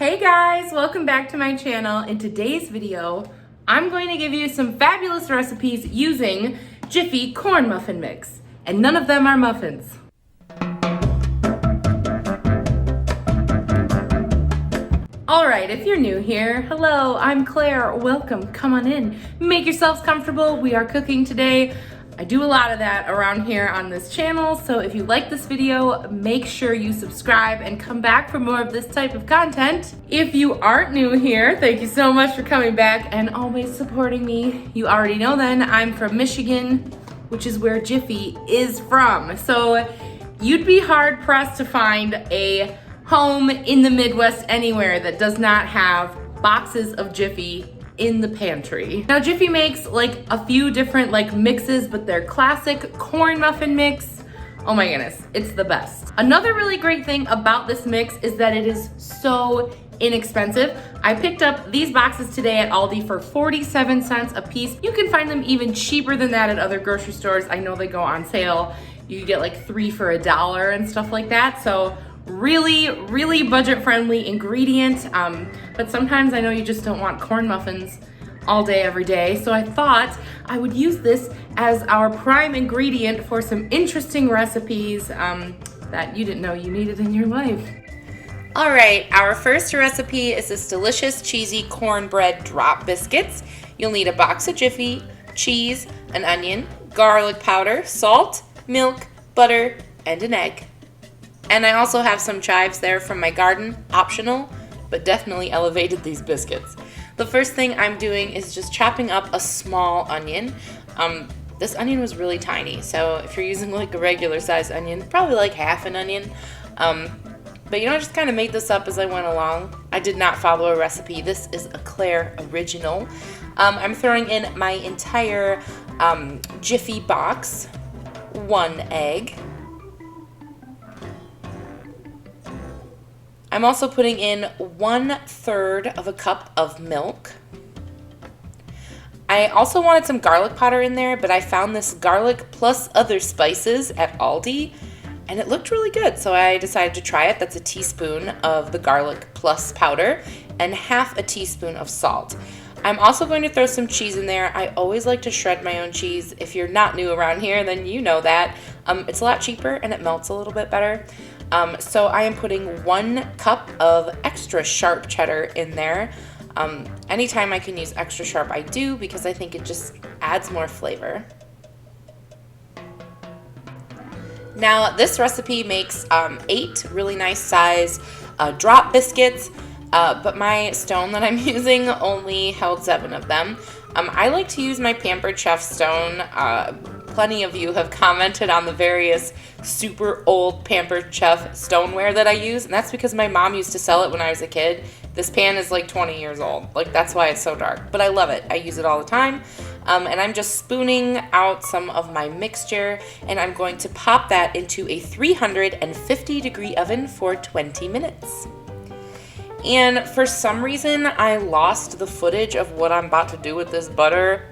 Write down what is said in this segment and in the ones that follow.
Hey guys, welcome back to my channel. In today's video, I'm going to give you some fabulous recipes using Jiffy corn muffin mix, and none of them are muffins. All right, if you're new here, hello, I'm Claire. Welcome, come on in. Make yourselves comfortable. We are cooking today. I do a lot of that around here on this channel, so if you like this video, make sure you subscribe and come back for more of this type of content. If you aren't new here, thank you so much for coming back and always supporting me. You already know then, I'm from Michigan, which is where Jiffy is from. So you'd be hard pressed to find a home in the Midwest anywhere that does not have boxes of Jiffy in the pantry. Now Jiffy makes like a few different mixes, but their classic corn muffin mix, oh my goodness, it's the best. Another really great thing about this mix is that it is so inexpensive. I picked up these boxes today at Aldi for 47 cents a piece. You can find them even cheaper than that at other grocery stores. I know they go on sale. You can get like 3 for $1 and stuff like that. So really budget friendly ingredient, but sometimes I know you just don't want corn muffins all day every day, so I thought I would use this as our prime ingredient for some interesting recipes that you didn't know you needed in your life. All right, our first recipe is this delicious cheesy cornbread drop biscuits. You'll need a box of Jiffy, cheese, an onion, garlic powder, salt, milk, butter, and an egg. And I also have some chives there from my garden, optional, but definitely elevated these biscuits. The first thing I'm doing is just chopping up a small onion. This onion was really tiny, so if you're using like a regular size onion, probably like half an onion. But I just kind of made this up as I went along. I did not follow a recipe. This is a Claire original. I'm throwing in my entire Jiffy box, 1 egg. I'm also putting in 1/3 of a cup of milk. I also wanted some garlic powder in there, but I found this garlic plus other spices at Aldi, and it looked really good, so I decided to try it. That's a teaspoon of the garlic plus powder and half a teaspoon of salt. I'm also going to throw some cheese in there. I always like to shred my own cheese. If you're not new around here, then you know that. It's a lot cheaper and it melts a little bit better. So I am putting 1 cup of extra sharp cheddar in there. Anytime I can use extra sharp, I do, because I think it just adds more flavor. Now this recipe makes 8 really nice size drop biscuits, but my stone that I'm using only held 7 of them. I like to use my Pampered Chef stone. Plenty of you have commented on the various super old Pampered Chef stoneware that I use, and that's because my mom used to sell it when I was a kid. This pan is like 20 years old. That's why it's so dark, but I love it. I use it all the time. And I'm just spooning out some of my mixture, and I'm going to pop that into a 350-degree oven for 20 minutes. And for some reason, I lost the footage of what I'm about to do with this butter,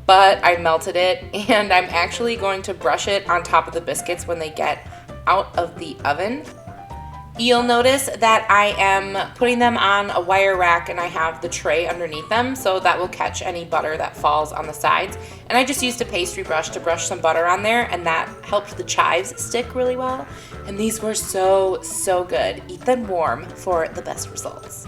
but I melted it, and I'm actually going to brush it on top of the biscuits when they get out of the oven. You'll notice that I am putting them on a wire rack, and I have the tray underneath them, so that will catch any butter that falls on the sides. And I just used a pastry brush to brush some butter on there, and that helped the chives stick really well. And these were so good. Eat them warm for the best results.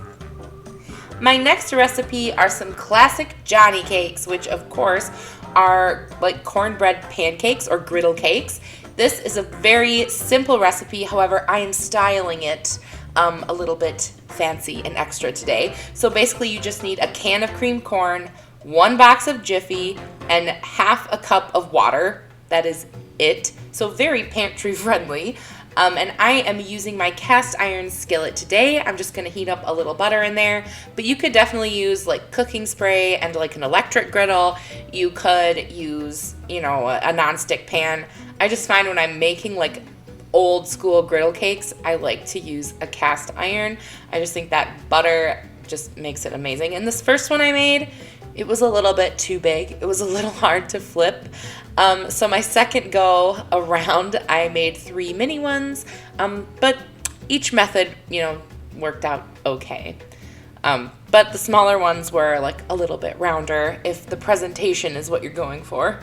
My next recipe are some classic Johnny cakes, which of course are like cornbread pancakes or griddle cakes. This is a very simple recipe, however, I am styling it a little bit fancy and extra today. So basically you just need a can of creamed corn, 1 box of Jiffy, and half a cup of water. That is it. So very pantry friendly. And I am using my cast iron skillet today. I'm just going to heat up a little butter in there, but you could definitely use like cooking spray and like an electric griddle. You could use, a nonstick pan. I just find when I'm making like old school griddle cakes, I like to use a cast iron. I just think that butter just makes it amazing. And this first one I made, it was a little bit too big. It was a little hard to flip. So my second go around, I made 3 mini ones, but each method, worked out okay. But the smaller ones were like a little bit rounder if the presentation is what you're going for.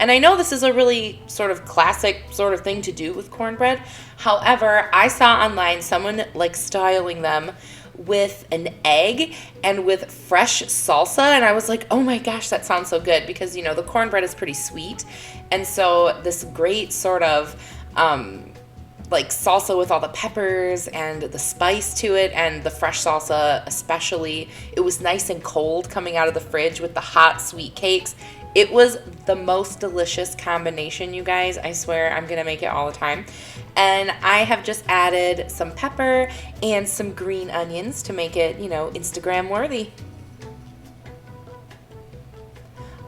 And I know this is a really sort of classic sort of thing to do with cornbread. However, I saw online someone like styling them with an egg and with fresh salsa, and I was like, oh my gosh, that sounds so good, because you know the cornbread is pretty sweet, and so this great sort of like salsa with all the peppers and the spice to it, and the fresh salsa especially. It was nice and cold coming out of the fridge with the hot sweet cakes. It was the most delicious combination, you guys. I swear I'm gonna make it all the time. And I have just added some pepper and some green onions to make it, you know, Instagram worthy.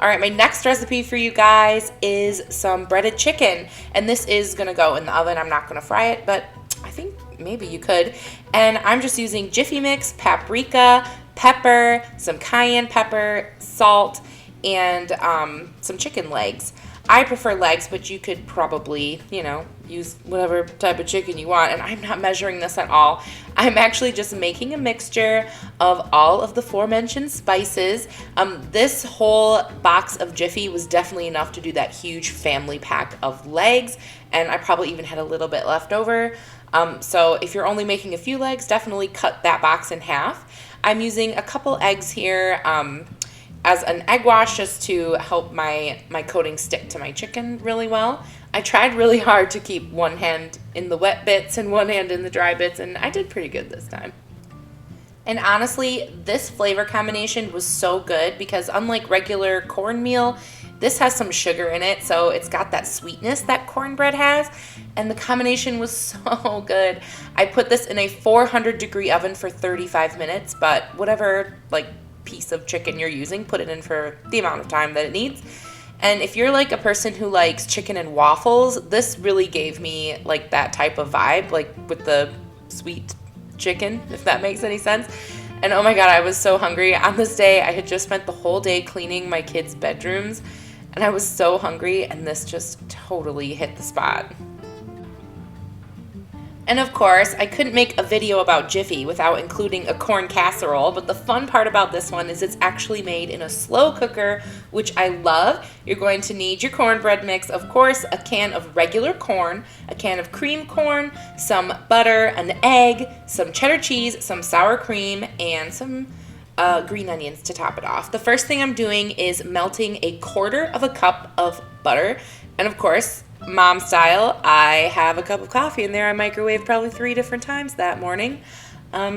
All right, my next recipe for you guys is some breaded chicken. And this is gonna go in the oven. I'm not gonna fry it, but I think maybe you could. And I'm just using Jiffy mix, paprika, pepper, some cayenne pepper, salt, and some chicken legs. I prefer legs, but you could probably, you know, use whatever type of chicken you want. And I'm not measuring this at all. I'm actually just making a mixture of all of the aforementioned spices. This whole box of Jiffy was definitely enough to do that huge family pack of legs, and I probably even had a little bit left over. So if you're only making a few legs, definitely cut that box in half. I'm using a couple eggs here as an egg wash, just to help my coating stick to my chicken really well. I tried really hard to keep one hand in the wet bits and one hand in the dry bits, and I did pretty good this time. And honestly, this flavor combination was so good because unlike regular cornmeal, this has some sugar in it, so it's got that sweetness that cornbread has, and the combination was so good. I put this in a 400-degree oven for 35 minutes, but whatever like piece of chicken you're using, put it in for the amount of time that it needs. And if you're like a person who likes chicken and waffles, this really gave me like that type of vibe, like with the sweet chicken, if that makes any sense. And oh my god, I was so hungry. On this day, I had just spent the whole day cleaning my kids' bedrooms, and I was so hungry, and this just totally hit the spot. And of course, I couldn't make a video about Jiffy without including a corn casserole, but the fun part about this one is it's actually made in a slow cooker, which I love. You're going to need your cornbread mix, of course, a can of regular corn, a can of cream corn, some butter, an egg, some cheddar cheese, some sour cream, and some green onions to top it off. The first thing I'm doing is melting a 1/4 cup of butter, and of course, mom style, I have a cup of coffee in there. I microwaved probably 3 different times that morning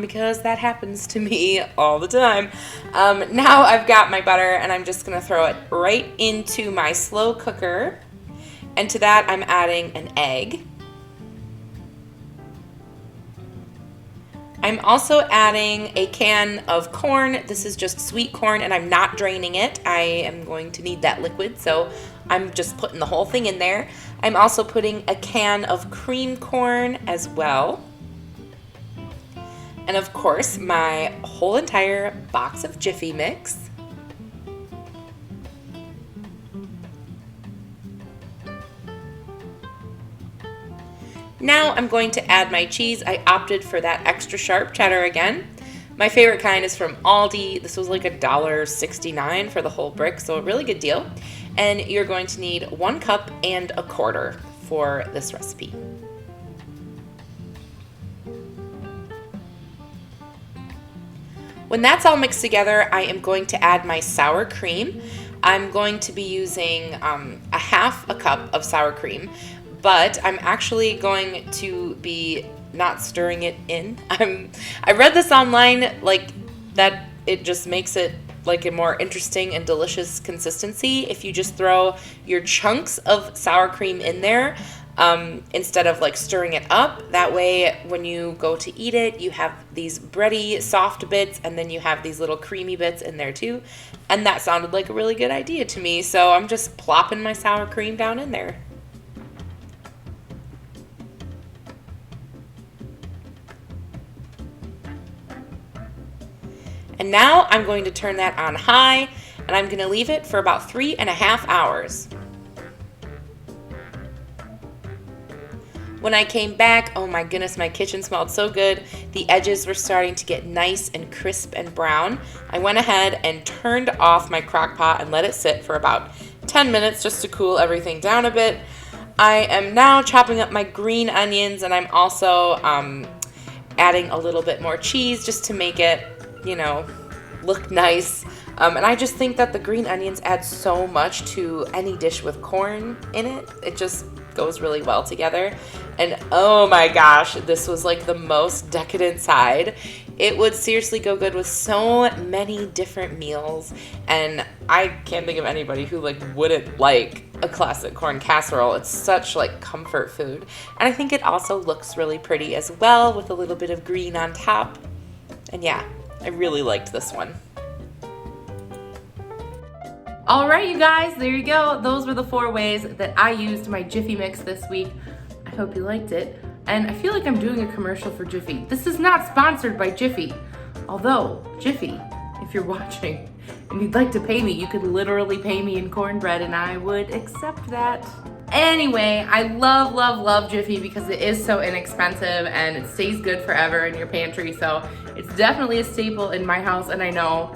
because that happens to me all the time. Now I've got my butter, and I'm just going to throw it right into my slow cooker. And to that, I'm adding an egg. I'm also adding a can of corn. This is just sweet corn, and I'm not draining it. I am going to need that liquid, so I'm just putting the whole thing in there. I'm also putting a can of cream corn as well. And of course, my whole entire box of Jiffy mix. Now I'm going to add my cheese. I opted for that extra sharp cheddar again. My favorite kind is from Aldi. This was like $1.69 for the whole brick, so a really good deal. And you're going to need 1 cup and 1/4 for this recipe. When that's all mixed together, I am going to add my sour cream. I'm going to be using a 1/2 cup of sour cream, but I'm actually going to be not stirring it in. I read this online, like that it just makes it like a more interesting and delicious consistency if you just throw your chunks of sour cream in there instead of like stirring it up. That way when you go to eat it, you have these bready soft bits, and then you have these little creamy bits in there too. And that sounded like a really good idea to me, so I'm just plopping my sour cream down in there. And now I'm going to turn that on high, and I'm gonna leave it for about 3.5 hours. When I came back, oh my goodness, my kitchen smelled so good. The edges were starting to get nice and crisp and brown. I went ahead and turned off my crock pot and let it sit for about 10 minutes just to cool everything down a bit. I am now chopping up my green onions, and I'm also adding a little bit more cheese just to make it, look nice. And I just think that the green onions add so much to any dish with corn in it. It just goes really well together. And oh my gosh, this was like the most decadent side. It would seriously go good with so many different meals, and I can't think of anybody who wouldn't like a classic corn casserole. It's such comfort food, and I think it also looks really pretty as well with a little bit of green on top. And yeah, I really liked this one. All right, you guys, there you go. Those were the 4 ways that I used my Jiffy mix this week. I hope you liked it. And I feel like I'm doing a commercial for Jiffy. This is not sponsored by Jiffy. Although, Jiffy, if you're watching and you'd like to pay me, you could literally pay me in cornbread and I would accept that. Anyway, I love, love, love Jiffy because it is so inexpensive and it stays good forever in your pantry. So it's definitely a staple in my house, and I know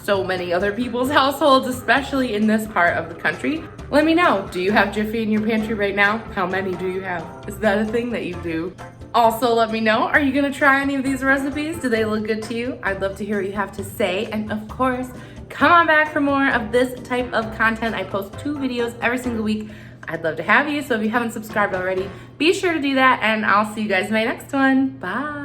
so many other people's households, especially in this part of the country. Let me know, do you have Jiffy in your pantry right now? How many do you have? Is that a thing that you do? Also, let me know, are you gonna try any of these recipes? Do they look good to you? I'd love to hear what you have to say. And of course, come on back for more of this type of content. I post 2 videos every single week. I'd love to have you, so if you haven't subscribed already, be sure to do that, and I'll see you guys in my next one. Bye.